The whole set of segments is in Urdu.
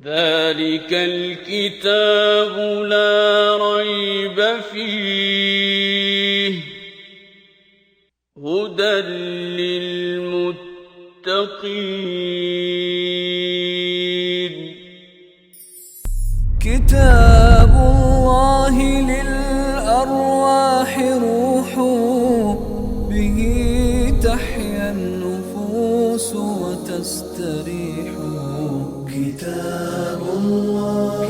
ذلك الكتاب لا ريب فيه هدى للمتقين كتاب الله للأرواح روح به تحيا النفوس وتستريح كتاب الله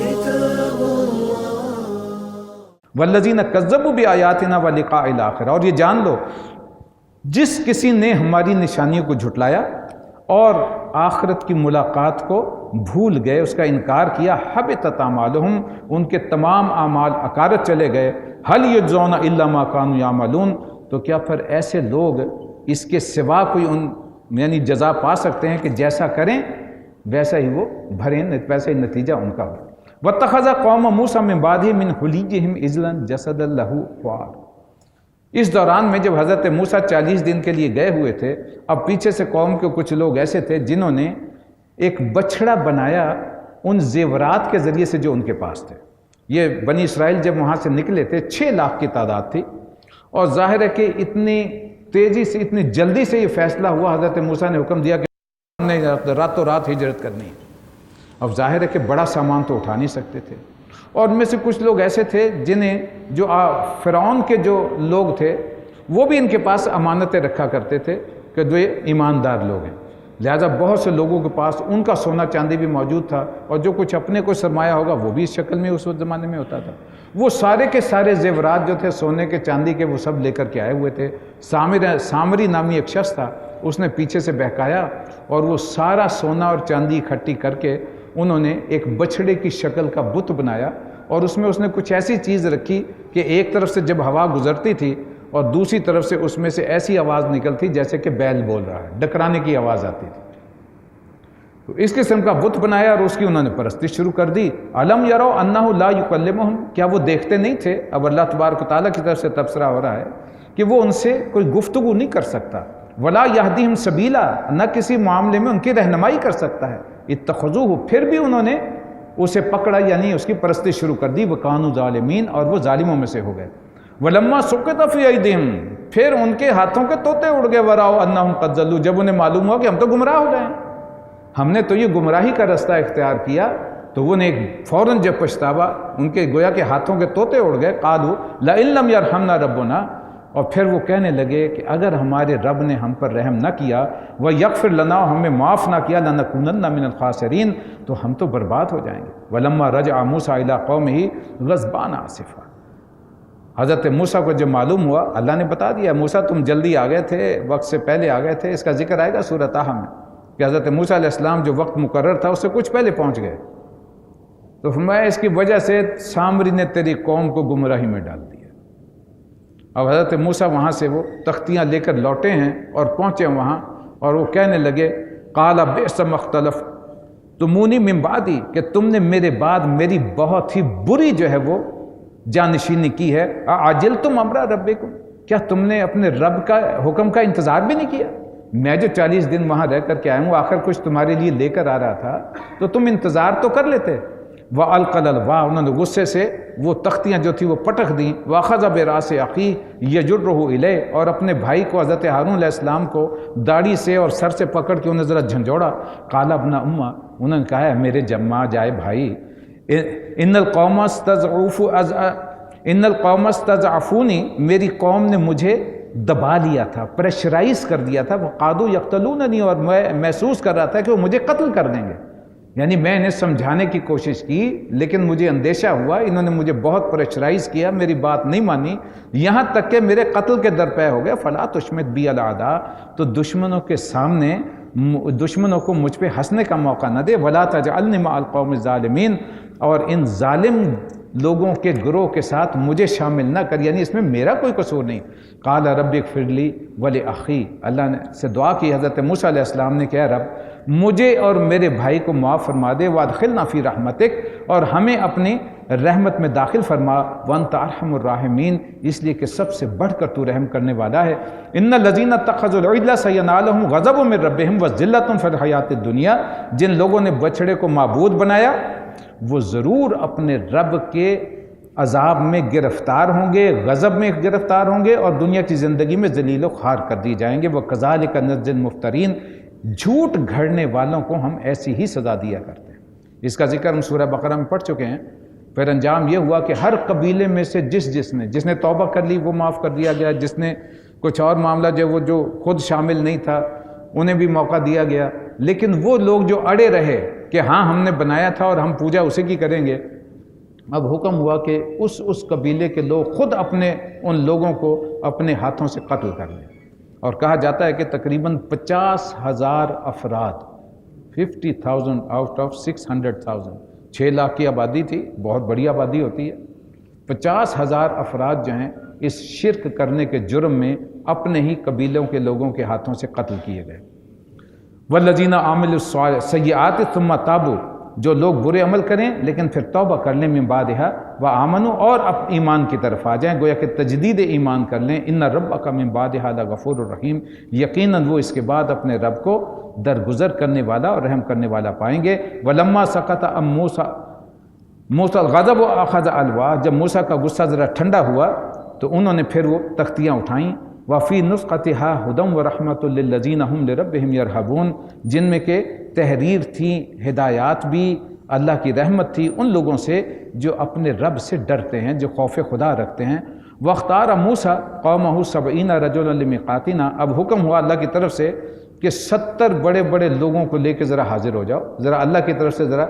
والذین کذبوا بآیاتنا ولقاء الآخرہ، اور یہ جان لو جس کسی نے ہماری نشانیوں کو جھٹلایا اور آخرت کی ملاقات کو بھول گئے، اس کا انکار کیا، حبطت اعمالہم، ان کے تمام اعمال اکارت چلے گئے، هل یجزون الا ما كانوا یعملون، تو کیا پھر ایسے لوگ اس کے سوا کوئی یعنی جزا پا سکتے ہیں کہ جیسا کریں ویسا ہی وہ بھریں، ویسا ہی نتیجہ ان کا ہو۔ وَاتَّخَذَ قَوْمَ مُوسَىٰ مِن بَعْدِهِ مِنْ حُلِيِّهِمْ عِجْلًا جَسَدًا لَهُ خُوَارٌ، اس دوران میں جب حضرت موسیٰ 40 دن کے لیے گئے ہوئے تھے، اب پیچھے سے قوم کے کچھ لوگ ایسے تھے جنہوں نے ایک بچڑا بنایا ان زیورات کے ذریعے سے جو ان کے پاس تھے۔ یہ بنی اسرائیل جب وہاں سے نکلے تھے 6 لاکھ کی تعداد تھی، اور ظاہر ہے کہ اتنی تیزی سے اتنی جلدی سے یہ فیصلہ ہوا، حضرت موسیٰ نے حکم دیا کہ ہم نے راتوں رات ہجرت کرنی ہے۔ اب ظاہر ہے کہ بڑا سامان تو اٹھا نہیں سکتے تھے، اور ان میں سے کچھ لوگ ایسے تھے جنہیں جو فرعون کے جو لوگ تھے وہ بھی ان کے پاس امانتیں رکھا کرتے تھے کہ جو یہ ایماندار لوگ ہیں، لہذا بہت سے لوگوں کے پاس ان کا سونا چاندی بھی موجود تھا، اور جو کچھ اپنے کو سرمایہ ہوگا وہ بھی اس شکل میں اس وقت زمانے میں ہوتا تھا۔ وہ سارے کے سارے زیورات جو تھے سونے کے چاندی کے وہ سب لے کر کے آئے ہوئے تھے۔ سامری نامی ایک شخص تھا، اس نے پیچھے سے بہکایا اور وہ سارا سونا اور چاندی اکٹھی کر کے انہوں نے ایک بچھڑے کی شکل کا بت بنایا، اور اس میں اس نے کچھ ایسی چیز رکھی کہ ایک طرف سے جب ہوا گزرتی تھی اور دوسری طرف سے اس میں سے ایسی آواز نکلتی جیسے کہ بیل بول رہا ہے، ڈکرانے کی آواز آتی تھی۔ تو اس قسم کا بت بنایا اور اس کی انہوں نے پرستش شروع کر دی۔ الم یروا انہ لا یکلمہم، کیا وہ دیکھتے نہیں تھے؟ اب اللہ تبارک و تعالیٰ کی طرف سے تبصرہ ہو رہا ہے کہ وہ ان سے کوئی گفتگو نہیں کر سکتا، ولا یہدیہم سبیلا، نہ کسی معاملے میں ان کی رہنمائی کر سکتا ہے۔ اتخذوہ، پھر بھی انہوں نے اسے پکڑا، یعنی اس کی پرستی شروع کر دی، وکانوا ظالمین، اور وہ ظالموں میں سے ہو گئے۔ ولما سقط فی ایدیہم، پھر ان کے ہاتھوں کے طوطے اڑ گئے، وراؤ انہم قد ضلوا، جب انہیں معلوم ہوا کہ ہم تو گمراہ ہو گئے ہیں، ہم نے تو یہ گمراہی کا رستہ اختیار کیا، تو وہ نے فوراً جب پچھتاوا، ان کے گویا کہ ہاتھوں کے طوطے اڑ گئے، قالوا لئن لم یرحمنا ربنا، اور پھر وہ کہنے لگے کہ اگر ہمارے رب نے ہم پر رحم نہ کیا، وَيَغْفِرْ لَنَا، ہمیں معاف نہ کیا، لَنَكُونَنَّ مِنَ الْخَاسِرِينَ، تو ہم تو برباد ہو جائیں گے۔ وَلَمَّا رَجَعَ مُوسَىٰ إِلَىٰ قَوْمِهِ غَضْبَانَ آسِفًا، حضرت موسیٰ کو جب معلوم ہوا، اللہ نے بتا دیا، موسیٰ تم جلدی آ گئے تھے، وقت سے پہلے آ گئے تھے، اس کا ذکر آئے گا سورہ طٰہٰ میں کہ حضرت موسیٰ علیہ السلام جو وقت مقرر تھا اس سے کچھ پہلے پہنچ گئے، تو فرمایا اس کی وجہ سے سامری نے تیری قوم کو گمراہی میں ڈال دیا۔ اب حضرت موسیٰ وہاں سے وہ تختیاں لے کر لوٹے ہیں اور پہنچے وہاں، اور وہ کہنے لگے قال بئس ما اختلفتمونی من بعدی، کہ تم نے میرے بعد میری بہت ہی بری جو ہے وہ جانشینی کی ہے، اعجلتم امر ربکم، کیا تم نے اپنے رب کا حکم کا انتظار بھی نہیں کیا؟ میں جو 40 دن وہاں رہ کر کے آیا ہوں، آخر کچھ تمہارے لیے لے کر آ رہا تھا تو تم انتظار تو کر لیتے۔ وَأَلْقَى الْأَلْوَاحَ، انہوں نے غصے سے وہ تختیاں جو تھی وہ پٹک دیں، وَأَخَذَ بِرَأْسِ أَخِيهِ يَجُرُّهُ إِلَيْهِ، اور اپنے بھائی کو حضرت ہارون علیہ السلام کو داڑھی سے اور سر سے پکڑ کے انہیں ذرا جھنجھوڑا۔ قَالَ ابْنَ أُمَّ، انہوں نے کہا ہے میرے جمع جائے بھائی، إِنَّ الْقَوْمَ اسْتَضْعَفُونِي، میری قوم نے مجھے دبا لیا تھا، پریشرائز کر دیا تھا، وَقَادُوا يَقْتُلُونَنِي، اور میں محسوس کر رہا تھا کہ وہ مجھے قتل کر دیں گے، یعنی میں انہیں سمجھانے کی کوشش کی لیکن مجھے اندیشہ ہوا، انہوں نے مجھے بہت پریشرائز کیا، میری بات نہیں مانی، یہاں تک کہ میرے قتل کے درپے ہو گئے۔ فلا تشمت بی الأعداء، تو دشمنوں کے سامنے دشمنوں کو مجھ پہ ہنسنے کا موقع نہ دے، ولا تجعلنی مع القوم الظالمین، اور ان ظالم لوگوں کے گروہ کے ساتھ مجھے شامل نہ کر، یعنی اس میں میرا کوئی قصور نہیں۔ قال رب اغفر لی ولأخی، اللہ نے سے دعا کی حضرت موسیٰ علیہ السلام نے، کہا رب مجھے اور میرے بھائی کو معاف فرما دے، وادخلنا فی رحمتک، اور ہمیں اپنی رحمت میں داخل فرما، وانت ارحم الراحمین، اس لیے کہ سب سے بڑھ کر تو رحم کرنے والا ہے۔ ان الذین اتخذوا العجل سینالہم غضب من ربہم وذلۃ فی الحیاۃ الدنیا، جن لوگوں نے بچڑے کو معبود بنایا وہ ضرور اپنے رب کے عذاب میں گرفتار ہوں گے، غضب میں گرفتار ہوں گے، اور دنیا کی زندگی میں ذلیل و خوار کر دی جائیں گے۔ وَكَذَلِكَ نَجْزِي الْمُفْتَرِينَ، جھوٹ گھڑنے والوں کو ہم ایسی ہی سزا دیا کرتے ہیں۔ اس کا ذکر ہم سورہ بقرہ میں پڑھ چکے ہیں۔ پھر انجام یہ ہوا کہ ہر قبیلے میں سے جس نے توبہ کر لی وہ معاف کر دیا گیا، جس نے کچھ اور معاملہ جو خود شامل نہیں تھا انہیں بھی موقع دیا گیا، لیکن وہ لوگ جو اڑے رہے کہ ہاں ہم نے بنایا تھا اور ہم پوجا اسی کی کریں گے، اب حکم ہوا کہ اس قبیلے کے لوگ خود اپنے ان لوگوں کو اپنے ہاتھوں سے قتل کر لیں۔ اور کہا جاتا ہے کہ تقریباً 50,000 افراد، 50,000 آؤٹ آف 600,000، 6 لاکھ کی آبادی تھی، بہت بڑی آبادی ہوتی ہے، 50,000 افراد جو ہیں اس شرک کرنے کے جرم میں اپنے ہی قبیلوں کے لوگوں کے ہاتھوں سے قتل کیے گئے۔ والذین عملوا السیئات ثم تابوا، جو لوگ برے عمل کریں لیکن پھر توبہ کر لیں، من بعدہا وآمنوا، اور اب ایمان کی طرف آ جائیں، گویا کہ تجدید ایمان کر لیں۔ ان ربک من بعدہا لغفور الرحیم، یقیناً وہ اس کے بعد اپنے رب کو درگزر کرنے والا اور رحم کرنے والا پائیں گے۔ ولما سقط عن موسیٰ الغضب واخذ الالواح، جب موسیٰ کا غصہ ذرا ٹھنڈا ہوا تو انہوں نے پھر وہ تختیاں اٹھائیں۔ وفی نسختہا ھدی ورحمۃ للذین ھم لربہم یرہبون، جن میں کہ تحریر تھی، ہدایات بھی، اللہ کی رحمت تھی ان لوگوں سے جو اپنے رب سے ڈرتے ہیں، جو خوف خدا رکھتے ہیں۔ واختار موسیٰ قومہ 70 رجلا لمیقاتنا، اب حکم ہوا اللہ کی طرف سے کہ 70 بڑے بڑے لوگوں کو لے کے ذرا حاضر ہو جاؤ، ذرا اللہ کی طرف سے ذرا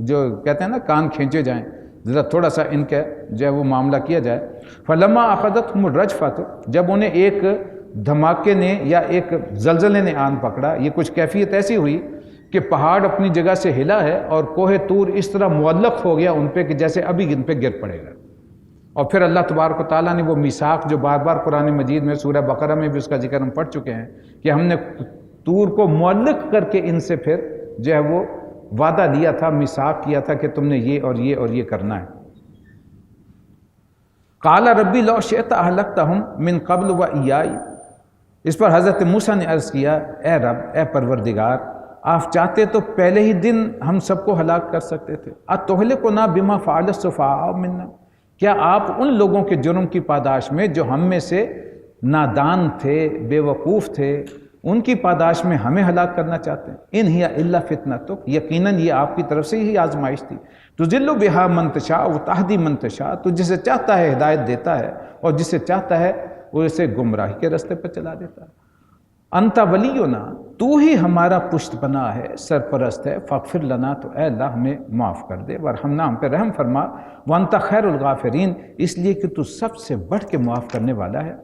جو کہتے ہیں نا کان کھینچے جائیں، ذرا تھوڑا سا ان کا جو ہے وہ معاملہ کیا جائے۔ فلما اخذتهم الرجفۃ، جب انہیں ایک دھماکے نے یا ایک زلزلے نے آن پکڑا، یہ کچھ کیفیت ایسی ہوئی کہ پہاڑ اپنی جگہ سے ہلا ہے اور کوہ طور اس طرح معلق ہو گیا ان پہ کہ جیسے ابھی ان پہ گر پڑے گا۔ اور پھر اللہ تبارک و تعالیٰ نے وہ میثاق جو بار بار قرآن مجید میں سورہ بقرہ میں بھی اس کا ذکر ہم پڑھ چکے ہیں کہ ہم نے طور کو معلق کر کے ان سے پھر جو ہے وہ وعدہ لیا تھا، میثاق کیا تھا کہ تم نے یہ اور یہ اور یہ کرنا ہے۔ قال ربی لو شئت اہلکتہم من قبل و ایائی، اس پر حضرت موسیٰ نے عرض کیا، اے رب، اے پروردگار، آپ چاہتے تو پہلے ہی دن ہم سب کو ہلاک کر سکتے تھے۔ اتہلکنا بما فعل السفہاء منا، کیا آپ ان لوگوں کے جرم کی پاداش میں جو ہم میں سے نادان تھے، بے وقوف تھے، ان کی پاداش میں ہمیں ہلاک کرنا چاہتے ہیں؟ ان ہی الا فتنتک، یقیناً یہ آپ کی طرف سے ہی آزمائش تھی۔ تضل بہا من تشاء وتہدی من تشاء، تو جسے چاہتا ہے ہدایت دیتا ہے اور جسے چاہتا ہے وہ اسے گمراہی کے راستے پر چلا دیتا ہے۔ انت ولینا، تو ہی ہمارا پشت پناہ ہے، سرپرست ہے، فاغفر لنا، تو اے اللہ ہمیں معاف کر دے، ورحمنا، ہم پہ رحم فرما، وانت خیر الغافرین، اس لیے کہ تو سب سے بڑھ کے معاف کرنے والا ہے۔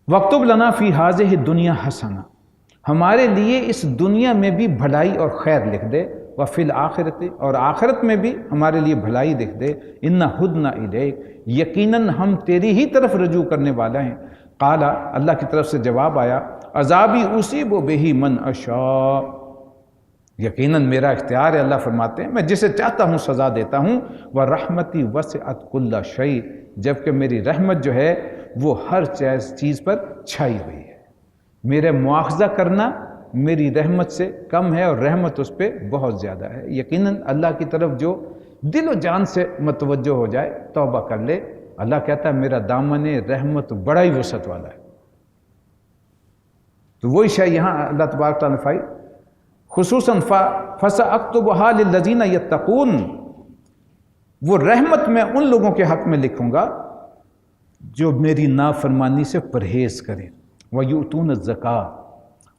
وَاكْتُبْ لَنَا فِي هَذِهِ الدُّنْيَا حَسَنَةً، ہمارے لیے اس دنیا میں بھی بھلائی اور خیر لکھ دے، وَفِي الْآخِرَةِ، اور آخرت میں بھی ہمارے لیے بھلائی لکھ دے، إِنَّا هُدْنَا إِلَيْكَ، یقیناً ہم تیری ہی طرف رجوع کرنے والا ہیں۔ قال، اللہ کی طرف سے جواب آیا، عذابی اصیب بہ من اشاء، یقیناً میرا اختیار ہے، اللہ فرماتے ہیں میں جسے چاہتا ہوں سزا دیتا ہوں، وَرَحْمَتِي وَسِعَتْ كُلَّ شَيْءٍ، جبکہ میری رحمت جو ہے وہ ہر چیز پر چھائی ہوئی ہے۔ میرے مواخذہ کرنا میری رحمت سے کم ہے اور رحمت اس پہ بہت زیادہ ہے۔ یقیناً اللہ کی طرف جو دل و جان سے متوجہ ہو جائے، توبہ کر لے، اللہ کہتا ہے میرا دامن رحمت بڑا ہی وسعت والا ہے۔ تو وہی شے یہاں اللہ تبارک تعالیٰ نے فرمائی، خصوصاً فَسَأَكْتُبُهَا لِلَّذِينَ يَتَّقُونَ، وہ رحمت میں ان لوگوں کے حق میں لکھوں گا جو میری نافرمانی سے پرہیز کریں، وَيُؤْتُونَ الزَّكَاةَ،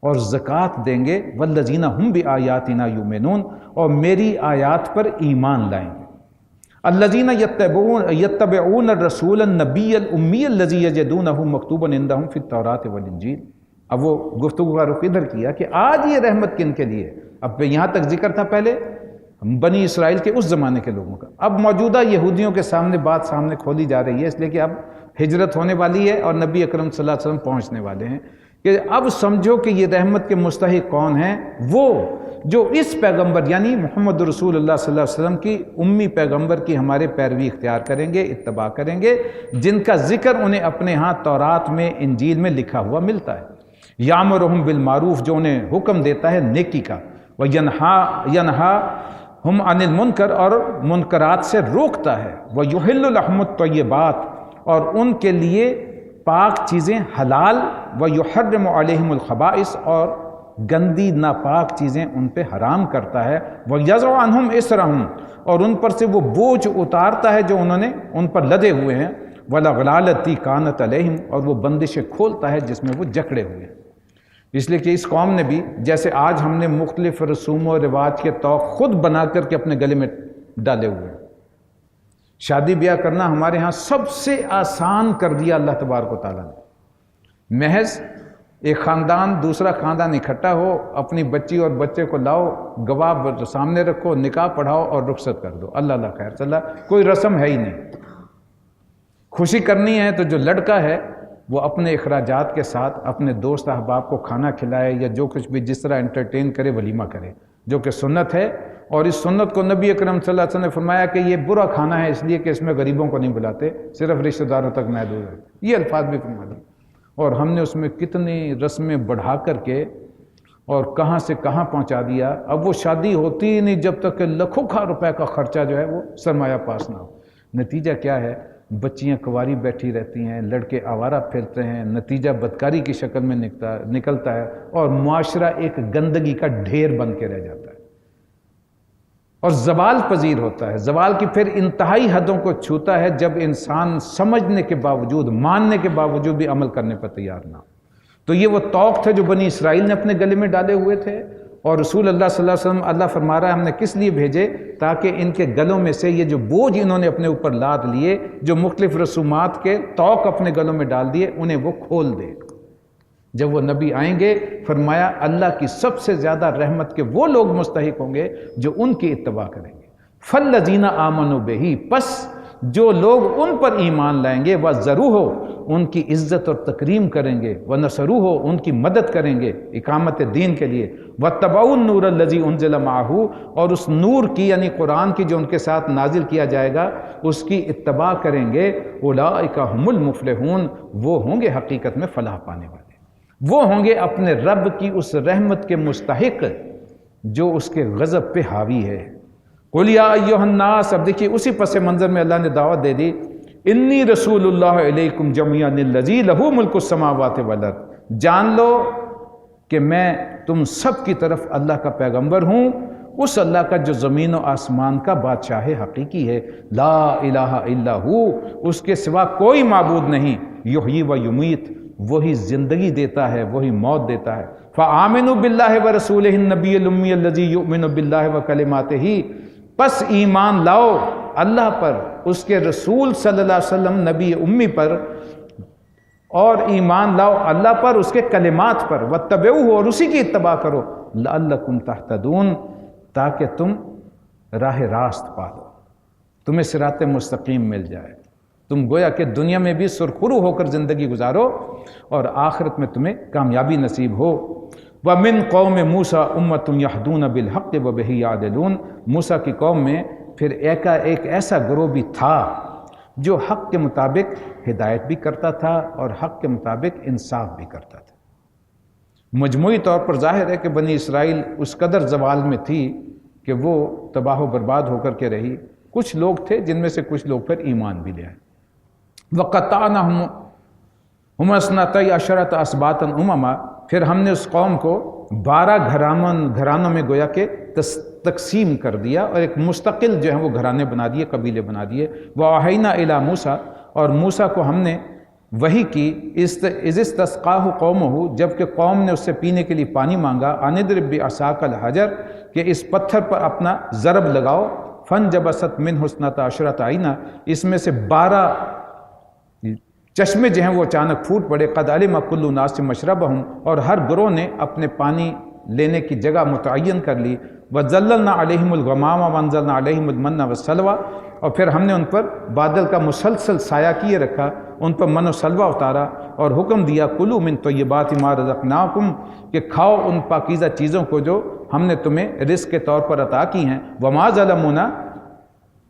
اور زکوٰۃ دیں گے، وَالَّذِينَ هُمْ بِآيَاتِنَا يُؤْمِنُونَ، اور میری آیات پر ایمان لائیں گے۔ الَّذِينَ يَتَّبِعُونَ الرَّسُولَ النَّبِيَّ الْأُمِّيَّ الَّذِي يَجِدُونَهُ مَكْتُوبًا عِندَهُمْ فِي التَّوْرَاةِ وَالْإِنجِيلِ۔ اب وہ گفتگو کا رخ ادھر کیا کہ آج یہ رحمت کن کے لیے، اب یہاں تک ذکر تھا پہلے بنی اسرائیل کے اس زمانے کے لوگوں کا، اب موجودہ یہودیوں کے سامنے بات سامنے کھولی جا رہی ہے، اس لیے کہ اب ہجرت ہونے والی ہے اور نبی اکرم صلی اللہ علیہ وسلم پہنچنے والے ہیں، کہ اب سمجھو کہ یہ رحمت کے مستحق کون ہیں، وہ جو اس پیغمبر یعنی محمد رسول اللہ صلی اللہ علیہ وسلم کی امی پیغمبر کی ہمارے پیروی اختیار کریں گے، اتباع کریں گے، جن کا ذکر انہیں اپنے ہاں تورات میں، انجیل میں لکھا ہوا ملتا ہے۔ یامرہم بالمعروف، جو انہیں حکم دیتا ہے نیکی کا، وینہاہم عن المنکر، اور منکرات سے روکتا ہے، ویحل لہم الطیبات، اور ان کے لیے پاک چیزیں حلال، ویحرم علیہم الخبائث، اور گندی ناپاک چیزیں ان پہ حرام کرتا ہے، ویضع عنہم اسرہم، اور ان پر سے وہ بوجھ اتارتا ہے جو انہوں نے ان پر لدے ہوئے ہیں، والاغلال التی کانت علیہم، اور وہ بندشیں کھولتا ہے جس میں وہ جکڑے ہوئے ہیں۔ اس لیے کہ اس قوم نے بھی جیسے آج ہم نے مختلف رسوم و رواج کے طوق خود بنا کر کے اپنے گلے میں ڈالے ہوئے ہیں۔ شادی بیاہ کرنا ہمارے ہاں سب سے آسان کر دیا اللہ تبارک و تعالیٰ نے۔ محض ایک خاندان دوسرا خاندان اکٹھا ہو، اپنی بچی اور بچے کو لاؤ، گواہ سامنے رکھو، نکاح پڑھاؤ اور رخصت کر دو، اللہ اللہ خیر صلی اللہ، کوئی رسم ہے ہی نہیں۔ خوشی کرنی ہے تو جو لڑکا ہے وہ اپنے اخراجات کے ساتھ اپنے دوست احباب کو کھانا کھلائے یا جو کچھ بھی جس طرح انٹرٹین کرے، ولیمہ کرے، جو کہ سنت ہے۔ اور اس سنت کو نبی اکرم صلی اللہ علیہ وسلم نے فرمایا کہ یہ برا کھانا ہے اس لیے کہ اس میں غریبوں کو نہیں بلاتے، صرف رشتہ داروں تک محدود ہے، یہ الفاظ بھی فرما دیے۔ اور ہم نے اس میں کتنی رسمیں بڑھا کر کے اور کہاں سے کہاں پہنچا دیا۔ اب وہ شادی ہوتی ہی نہیں جب تک کہ لاکھوں روپے کا خرچہ جو ہے وہ سرمایہ پاس نہ ہو۔ نتیجہ کیا ہے؟ بچیاں کنواری بیٹھی رہتی ہیں، لڑکے آوارہ پھرتے ہیں، نتیجہ بدکاری کی شکل میں نکلتا ہے، اور معاشرہ ایک گندگی کا ڈھیر بن کے رہ جاتا ہے اور زوال پذیر ہوتا ہے۔ زوال کی پھر انتہائی حدوں کو چھوتا ہے جب انسان سمجھنے کے باوجود، ماننے کے باوجود بھی عمل کرنے پر تیار نہ ہو۔ تو یہ وہ طوق تھے جو بنی اسرائیل نے اپنے گلے میں ڈالے ہوئے تھے، اور رسول اللہ صلی اللہ علیہ وسلم اللہ فرما رہا ہے ہم نے کس لیے بھیجے؟ تاکہ ان کے گلوں میں سے یہ جو بوجھ انہوں نے اپنے اوپر لاد لیے، جو مختلف رسومات کے طوق اپنے گلوں میں ڈال دیے، انہیں وہ کھول دے۔ جب وہ نبی آئیں گے فرمایا اللہ کی سب سے زیادہ رحمت کے وہ لوگ مستحق ہوں گے جو ان کی اتباع کریں گے۔ فَالَّذِينَ آمَنُوا بِهِ، پس جو لوگ ان پر ایمان لائیں گے، وَزَّرُوهُ، ان کی عزت اور تکریم کریں گے، وَنَصَرُوهُ، ان کی مدد کریں گے اقامت دین کے لیے، وَاتَّبَعُوا النُّورَ الَّذِي أُنزِلَ مَعَهُ، اور اس نور کی یعنی قرآن کی جو ان کے ساتھ نازل کیا جائے گا اس کی اتباع کریں گے، أُولَٰئِكَ هُمُ الْمُفْلِحُونَ، وہ ہوں گے حقیقت میں فلاح پانے والے، وہ ہوں گے اپنے رب کی اس رحمت کے مستحق جو اس کے غضب پہ حاوی ہے۔ قُلْ يَا أَيُّهَا النَّاسُ، اب دیکھیے اسی پس منظر میں اللہ نے دعوت دے دی، انی رسول اللہ علیکم جمیعا الذی لہ ملک السماوات والارض، جان لو کہ میں تم سب کی طرف اللہ کا پیغمبر ہوں، اس اللہ کا جو زمین و آسمان کا بادشاہ حقیقی ہے، لا الہ الا ہو، اس کے سوا کوئی معبود نہیں، یحیی و یمیت، وہی زندگی دیتا ہے وہی موت دیتا ہے۔ فآمنوا باللہ ورسولہ النبی الامی الذی یؤمن باللہ وکلماتہ، پس ایمان لاؤ اللہ پر، اس کے رسول صلی اللہ علیہ وسلم نبی امی پر، اور ایمان لاؤ اللہ پر، اس کے کلمات پر، واتبعوہ، اور اسی کی اتباع کرو، لعلکم تہتدون، تاکہ تم راہ راست پا لو، تمہیں صراط مستقیم مل جائے، تم گویا کہ دنیا میں بھی سرخرو ہو کر زندگی گزارو اور آخرت میں تمہیں کامیابی نصیب ہو۔ وَمِن قَوْمِ مُوسَىٰ أُمَّةٌ يَهْدُونَ بِالْحَقِّ وَبِهِ يَعْدِلُونَ، موسیٰ کی قوم میں پھر ایک ایسا گروہ بھی تھا جو حق کے مطابق ہدایت بھی کرتا تھا اور حق کے مطابق انصاف بھی کرتا تھا۔ مجموعی طور پر ظاہر ہے کہ بنی اسرائیل اس قدر زوال میں تھی کہ وہ تباہ و برباد ہو کر کے رہی۔ کچھ لوگ تھے جن میں سے کچھ لوگ پھر ایمان بھی لے آئے۔ وَقَطَّعْنَهُمْ اثْنَتَيْ عَشَرَةَ أَسْبَاطًا أُمَمًا، پھر ہم نے اس قوم کو 12 گھرانوں میں گویا کہ تقسیم کر دیا، اور ایک مستقل جو ہے وہ گھرانے بنا دیے، قبیلے بنا دیے۔ وَأَوْحَيْنَا إِلَىٰ مُوسَىٰ، اور موسیٰ کو ہم نے وحی کی، اِذِ اسْتَسْقَاهُ قَوْمُهُ، جب کہ قوم نے اس سے پینے کے لیے پانی مانگا، أَنِ اضْرِب بِعَصَاكَ الْحَجَرَ، کہ اس پتھر پر اپنا ضرب لگاؤ، فَانْجَبَسَتْ مِنْهُ اثْنَتَا عَشْرَةَ عَيْنًا، اس میں سے 12 چشمے جو ہیں وہ اچانک پھوٹ پڑے، قَدْ عَلِمَ كُلُّ نَاسٍ مَشْرَبَهُمْ، اور ہر گروہ نے اپنے پانی لینے کی جگہ متعین کر لی۔ وَظَلَّلْنَا عَلَيْهِمُ الْغَمَامَ وَأَنزَلْنَا عَلَيْهِمُ الْمَنَّ وَالسَّلْوَىٰ، اور پھر ہم نے ان پر بادل کا مسلسل سایہ کیے رکھا، ان پر من و سلوہ اتارا اور حکم دیا کلوا من طیبات ما رزقناکم کہ کھاؤ ان پاکیزہ چیزوں کو جو ہم نے تمہیں رزق کے طور پر عطا کی ہیں وما ظلمونا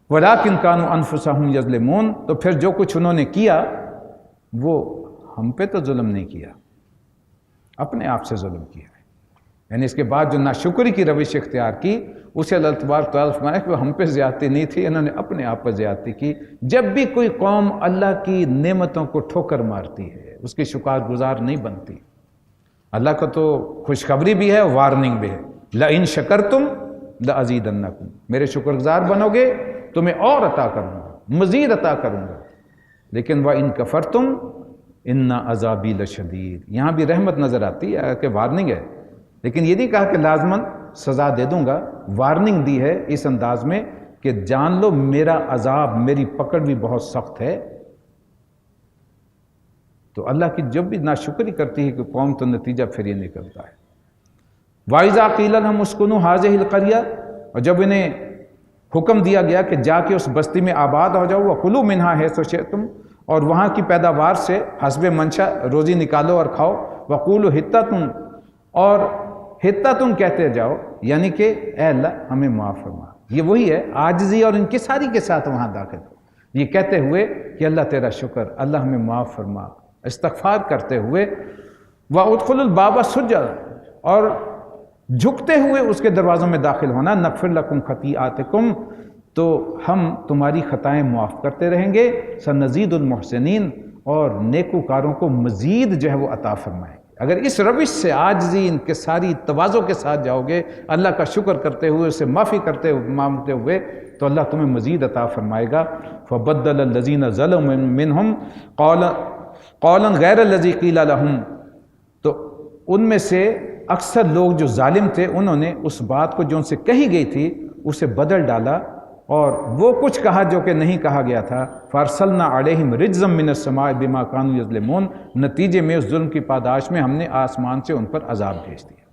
ولکن کانوا انفسہم یظلمون تو پھر جو کچھ انہوں نے کیا وہ ہم پہ تو ظلم نہیں کیا، اپنے آپ سے ظلم کیا ہے۔ یعنی اس کے بعد جو ناشکری کی روش اختیار کی اسے اللہ تبارک تعالیٰ فرمایا کہ وہ ہم پہ زیادتی نہیں تھی، انہوں نے اپنے آپ پر زیادتی کی۔ جب بھی کوئی قوم اللہ کی نعمتوں کو ٹھوکر مارتی ہے اس کی شکر گزار نہیں بنتی۔ اللہ کا تو خوشخبری بھی ہے، وارننگ بھی ہے، لئن شکرتم لازیدنکم، میرے شکر گزار بنو گے تمہیں اور عطا کروں گا، مزید عطا کروں گا، لیکن وَإِن كَفَرْتُمْ إِنَّ عَذَابِي لَشَدِيدٌ، یہاں بھی رحمت نظر آتی ہے کہ وارننگ ہے، لیکن یہ نہیں کہا کہ لازماً سزا دے دوں گا، وارننگ دی ہے اس انداز میں کہ جان لو میرا عذاب، میری پکڑ بھی بہت سخت ہے۔ تو اللہ کی جب بھی ناشکری کرتی ہے کہ قوم تو نتیجہ پھر یہ نکلتا ہے۔ وَإِذَا قِيلَ لَهُمُ اسْكُنُوا هَٰذِهِ الْقَرْيَةَ، اور جب انہیں حکم دیا گیا کہ جا کے اس بستی میں آباد ہو جاؤ، وَكُلُوا مِنْهَا حَيْثُ شِئْتُمْ، اور وہاں کی پیداوار سے حسب منشا روزی نکالو اور کھاؤ، وَقُولُوا حِطَّةٌ، اور حِطَّةٌ کہتے جاؤ، یعنی کہ اے اللہ ہمیں معاف فرما۔ یہ وہی ہے عاجزی اور انکساری کے ساتھ وہاں داخل ہو، یہ کہتے ہوئے کہ اللہ تیرا شکر، اللہ ہمیں معاف فرما، استغفار کرتے ہوئے، وَأُدْخُلُوا الْبَابَ سُجَّدًا، اور جھکتے ہوئے اس کے دروازوں میں داخل ہونا، نغفر لکم خطیئاتکم، تو ہم تمہاری خطائیں معاف کرتے رہیں گے، سنزید المحسنین، اور نیکوکاروں کو مزید جو ہے وہ عطا فرمائیں۔ اگر اس روش سے عاجزی انکساری تواضع کے ساتھ جاؤ گے، اللہ کا شکر کرتے ہوئے، اسے معافی کرتے ہوئے مانگتے ہوئے، تو اللہ تمہیں مزید عطا فرمائے گا۔ فبدل الذین ظلموا منہم قولا غیر الذی قیل لہم، تو ان میں سے اکثر لوگ جو ظالم تھے انہوں نے اس بات کو جو ان سے کہی گئی تھی اسے بدل ڈالا اور وہ کچھ کہا جو کہ نہیں کہا گیا تھا۔ فارسلنا علیہم رجزا من السماء بما كانوا یظلمون، نتیجے میں اس ظلم کی پاداش میں ہم نے آسمان سے ان پر عذاب بھیج دیا۔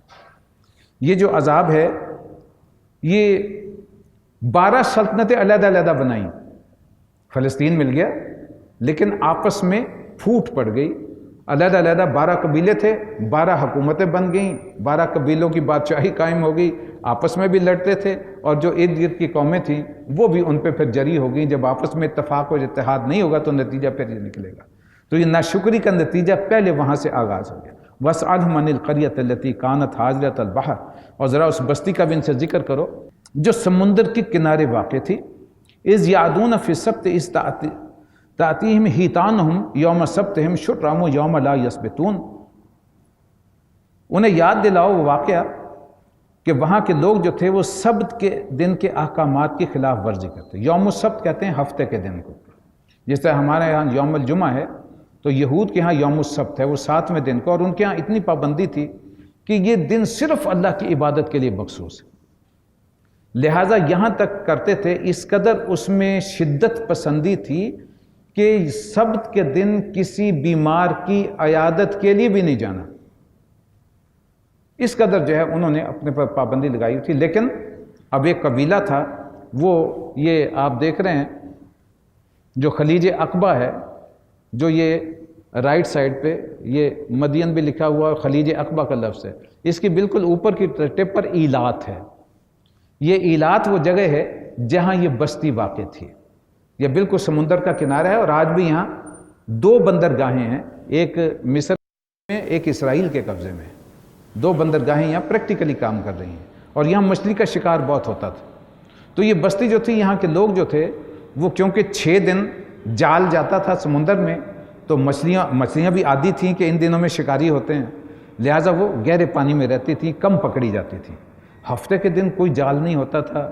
یہ جو عذاب ہے یہ 12 سلطنتیں علیحدہ علیحدہ بنائیں، فلسطین مل گیا لیکن آپس میں پھوٹ پڑ گئی، علیحدہ علیحدہ 12 قبیلے تھے، 12 حکومتیں بن گئیں، 12 قبیلوں کی بادشاہی قائم ہو گئی، آپس میں بھی لڑتے تھے، اور جو ارد گرد کی قومیں تھیں وہ بھی ان پہ پھر جری ہو گئیں۔ جب آپس میں اتفاق اور اتحاد نہیں ہوگا تو نتیجہ پھر یہ نکلے گا۔ تو یہ ناشکری کا نتیجہ پہلے وہاں سے آغاز ہو گیا۔ وَاسْأَلْهُمْ عَنِ الْقَرْيَةِ الَّتِي كَانَتْ حَاضِرَةَ الْبَحْرِ، اور ذرا اس بستی کا بھی ان سے ذکر کرو جو سمندر کے کنارے واقع تھی۔ اِذْ يَعْدُونَ فِي السَّبْتِ اِذْ تَأْتِيهِمْ حِيتَانُهُمْ يَوْمَ سَبْتِهِمْ شُرًّا وَيَوْمَ لَا يَسْبِتُونَ، انہیں یاد دلاؤ وہ واقعہ کہ وہاں کے لوگ جو تھے وہ سبت کے دن کے احکامات کی خلاف ورزی کرتے۔ یوم السبت کہتے ہیں ہفتے کے دن کو، جس طرح ہمارے یہاں یوم الجمعہ ہے تو یہود کے ہاں یوم السبت ہے، وہ 7ویں دن کو، اور ان کے ہاں اتنی پابندی تھی کہ یہ دن صرف اللہ کی عبادت کے لیے مخصوص ہے، لہٰذا یہاں تک کرتے تھے، اس قدر اس میں شدت پسندی تھی کہ سبت کے دن کسی بیمار کی عیادت کے لیے بھی نہیں جانا، اس قدر جو ہے انہوں نے اپنے پر پابندی لگائی تھی۔ لیکن اب ایک قبیلہ تھا، وہ یہ آپ دیکھ رہے ہیں جو خلیج عقبہ ہے، جو یہ رائٹ سائڈ پہ یہ مدین بھی لکھا ہوا ہے، خلیج عقبہ کا لفظ ہے، اس کی بالکل اوپر کی ٹپ پر ایلات ہے۔ یہ ایلات وہ جگہ ہے جہاں یہ بستی واقع تھی، یہ بالکل سمندر کا کنارہ ہے، اور آج بھی یہاں 2 بندرگاہیں ہیں، ایک مصر میں ایک اسرائیل کے قبضے میں، 2 بندرگاہیں یہاں پریکٹیکلی کام کر رہی ہیں، اور یہاں مچھلی کا شکار بہت ہوتا تھا۔ تو یہ بستی جو تھی، یہاں کے لوگ جو تھے وہ کیونکہ 6 دن جال جاتا تھا سمندر میں، تو مچھلیاں بھی عادی تھیں کہ ان دنوں میں شکاری ہوتے ہیں، لہٰذا وہ گہرے پانی میں رہتی تھیں، کم پکڑی جاتی تھیں۔ ہفتے کے دن کوئی جال نہیں ہوتا تھا،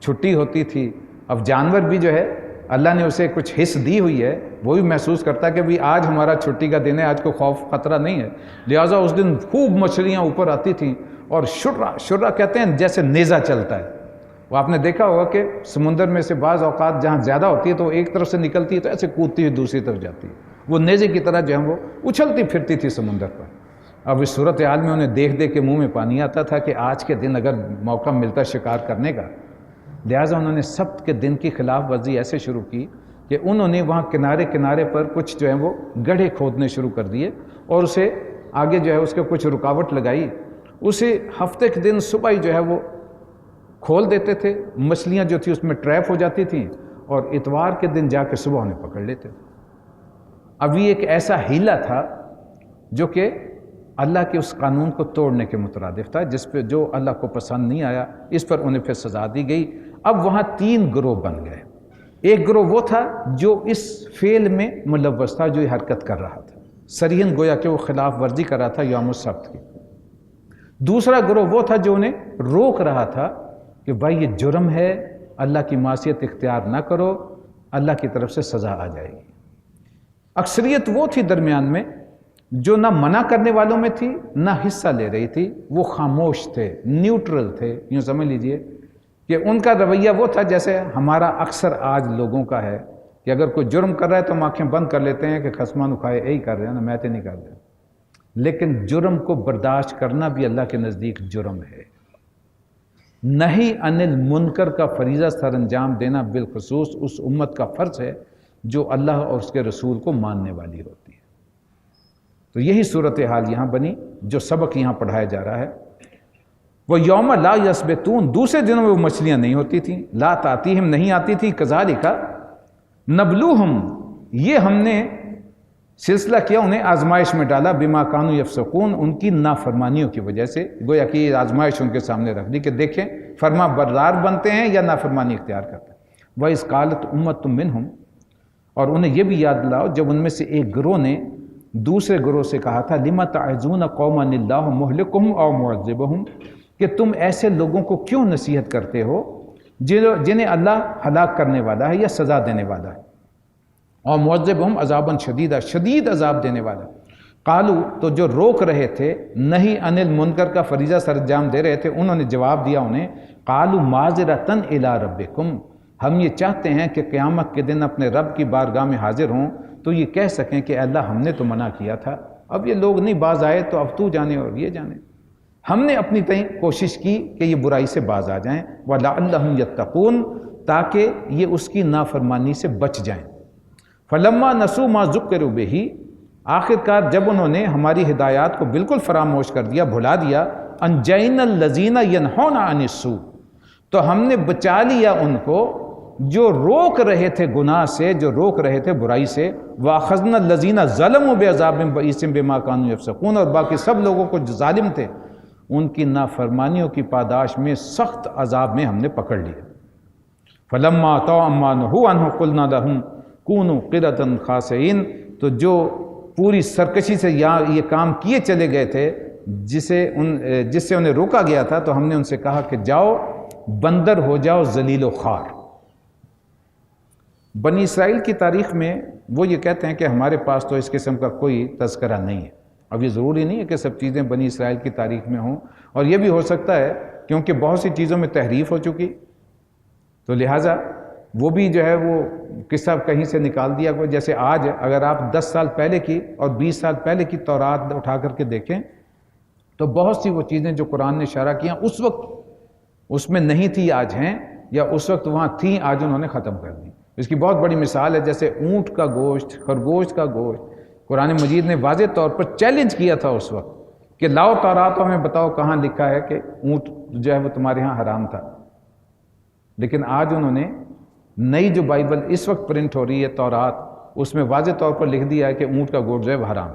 چھٹی ہوتی تھی۔ اب جانور بھی جو ہے اللہ نے اسے کچھ حص دی ہوئی ہے، وہ بھی محسوس کرتا ہے کہ بھی آج ہمارا چھٹی کا دن ہے، آج کو خوف خطرہ نہیں ہے، لہٰذا اس دن خوب مچھلیاں اوپر آتی تھیں، اور شرہ کہتے ہیں جیسے نیزہ چلتا ہے، وہ آپ نے دیکھا ہوگا کہ سمندر میں سے بعض اوقات جہاں زیادہ ہوتی ہے تو ایک طرف سے نکلتی ہے تو ایسے کودتی ہوئی دوسری طرف جاتی ہے، وہ نیزے کی طرح جو ہے وہ اچھلتی پھرتی تھی سمندر پر۔ اب اس صورتحال میں انہیں دیکھ دیکھ کے منہ میں پانی آتا تھا کہ آج کے دن اگر موقع ملتا شکار کرنے کا، لہٰذا انہوں نے سبت کے دن کی خلاف ورزی ایسے شروع کی کہ انہوں نے وہاں کنارے کنارے پر کچھ جو ہے وہ گڑھے کھودنے شروع کر دیے اور اسے آگے جو ہے اس کے کچھ رکاوٹ لگائی. اسے ہفتے کے دن صبح ہی جو ہے وہ کھول دیتے تھے, مچھلیاں جو تھی اس میں ٹریپ ہو جاتی تھیں, اور اتوار کے دن جا کے صبح انہیں پکڑ لیتے تھے. اب یہ ایک ایسا ہیلہ تھا جو کہ اللہ کے اس قانون کو توڑنے کے مترادف تھا, جس پہ جو اللہ کو پسند نہیں آیا اس پر انہیں پھر سزا دی گئی. اب وہاں 3 گروہ بن گئے. ایک گروہ وہ تھا جو اس فعل میں ملوث تھا, جو یہ حرکت کر رہا تھا, صریحاً گویا کہ وہ خلاف ورزی کر رہا تھا یوم السبت کی. دوسرا گروہ وہ تھا جو انہیں روک رہا تھا کہ بھائی یہ جرم ہے, اللہ کی معصیت اختیار نہ کرو, اللہ کی طرف سے سزا آ جائے گی. اکثریت وہ تھی درمیان میں جو نہ منع کرنے والوں میں تھی نہ حصہ لے رہی تھی, وہ خاموش تھے, نیوٹرل تھے. یوں سمجھ لیجئے کہ ان کا رویہ وہ تھا جیسے ہمارا اکثر آج لوگوں کا ہے کہ اگر کوئی جرم کر رہا ہے تو ہم آنکھیں بند کر لیتے ہیں کہ خصمان اکھائے یہی کر رہے ہیں نا, میں تو نہیں کر رہا. لیکن جرم کو برداشت کرنا بھی اللہ کے نزدیک جرم ہے. نہی عن المنکر کا فریضہ سر انجام دینا بالخصوص اس امت کا فرض ہے جو اللہ اور اس کے رسول کو ماننے والی ہوتی ہے. تو یہی صورتحال یہاں بنی جو سبق یہاں پڑھایا جا رہا ہے. وہ یوم لا یسبتون, دوسرے دنوں میں وہ مچھلیاں نہیں ہوتی تھیں. لا تاتیہم, نہیں آتی تھی. کذالک نبلوہم, یہ ہم نے سلسلہ کیا, انہیں آزمائش میں ڈالا. بما کانوا یفسقون, ان کی نافرمانیوں کی وجہ سے. گویا کہ یہ آزمائش ان کے سامنے رکھ دی کہ دیکھیں فرما بردار بنتے ہیں یا نافرمانی اختیار کرتے ہیں. وَإِذْ قَالَتْ أُمَّةٌ مِّنْهُمْ, اور انہیں یہ بھی یاد دلاؤ جب ان میں سے ایک گروہ نے دوسرے گروہ سے کہا تھا لِمَ تَعِظُونَ قَوْمًا اللَّهُ مُهْلِكُهُمْ أَوْ مُعَذِّبُهُمْ, کہ تم ایسے لوگوں کو کیوں نصیحت کرتے ہو جنہیں اللہ ہلاک کرنے والا ہے یا سزا دینے والا ہے. اور معذبہم عذاباً شدیدا, شدید عذاب دینے والا. قالو, تو جو روک رہے تھے نہی عن المنکر کا فریضہ سر انجام دے رہے تھے, انہوں نے جواب دیا انہیں قالو معذرۃ الی ربکم, ہم یہ چاہتے ہیں کہ قیامت کے دن اپنے رب کی بارگاہ میں حاضر ہوں تو یہ کہہ سکیں کہ اللہ ہم نے تو منع کیا تھا, اب یہ لوگ نہیں باز آئے تو اب تو جانے اور یہ جانے. ہم نے اپنی تئیں کوشش کی کہ یہ برائی سے باز آ جائیں. وَلَعَلَّهُمْ يَتَّقُونَ, تاکہ یہ اس کی نافرمانی سے بچ جائیں. فَلَمَّا نَسُوا مَا ذُكِّرُوا بِهِ, آخرکار جب انہوں نے ہماری ہدایات کو بالکل فراموش کر دیا, بھلا دیا. أَنْجَيْنَا الَّذِينَ يَنْهُونَ عَنِ السُّوءِ, تو ہم نے بچا لیا ان کو جو روک رہے تھے گناہ سے, جو روک رہے تھے برائی سے. وَأَخَذْنَا الَّذِينَ ظَلَمُوا بِعَذَابٍ بَئِيسٍ بِمَا كَانُوا يَفْسُقُونَ, اور باقی سب لوگوں کو جو ظالم تھے ان کی نافرمانیوں کی پاداش میں سخت عذاب میں ہم نے پکڑ لیا. فَلَمَّا أَتَوْا عَمَّا نُهُوا عَنْهُ قُلْنَا لَهُمْ كُونُوا قِرَدًا خَاسِئِينَ, تو جو پوری سرکشی سے یہ کام کیے چلے گئے تھے جس سے انہیں روکا گیا تھا, تو ہم نے ان سے کہا کہ جاؤ بندر ہو جاؤ ذلیل و خوار. بنی اسرائیل کی تاریخ میں وہ یہ کہتے ہیں کہ ہمارے پاس تو اس قسم کا کوئی تذکرہ نہیں ہے. اب یہ ضروری نہیں ہے کہ سب چیزیں بنی اسرائیل کی تاریخ میں ہوں, اور یہ بھی ہو سکتا ہے کیونکہ بہت سی چیزوں میں تحریف ہو چکی, تو لہٰذا وہ بھی جو ہے وہ قصہ کہیں سے نکال دیا. جیسے آج اگر آپ 10 سال پہلے کی اور 20 سال پہلے کی تورات اٹھا کر کے دیکھیں تو بہت سی وہ چیزیں جو قرآن نے اشارہ کیا اس وقت اس میں نہیں تھی آج ہیں, یا اس وقت وہاں تھیں آج انہوں نے ختم کر دی. اس کی بہت بڑی مثال ہے جیسے اونٹ کا گوشت, خرگوش کا گوشت. قرآن مجید نے واضح طور پر چیلنج کیا تھا اس وقت کہ لاؤ تورات ہمیں بتاؤ کہاں لکھا ہے کہ اونٹ جو ہے وہ تمہارے ہاں حرام تھا. لیکن آج انہوں نے نئی جو بائبل اس وقت پرنٹ ہو رہی ہے تورات, اس میں واضح طور پر لکھ دیا ہے کہ اونٹ کا گوشت جو ہے وہ حرام.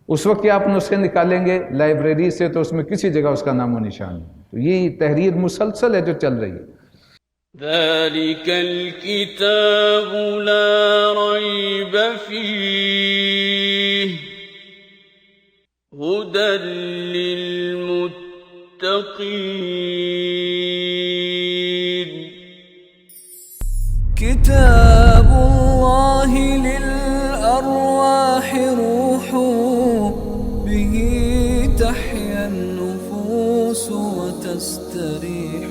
اس وقت کیا آپ نسخے نکالیں گے لائبریری سے تو اس میں کسی جگہ اس کا نام و نشان نہیں. تو یہ تحریر مسلسل ہے جو چل رہی ہے. ذلك الكتاب لا ريب فيه هدى للمتقين. كتاب الله للأرواح روح به تحيا النفوس وتستريح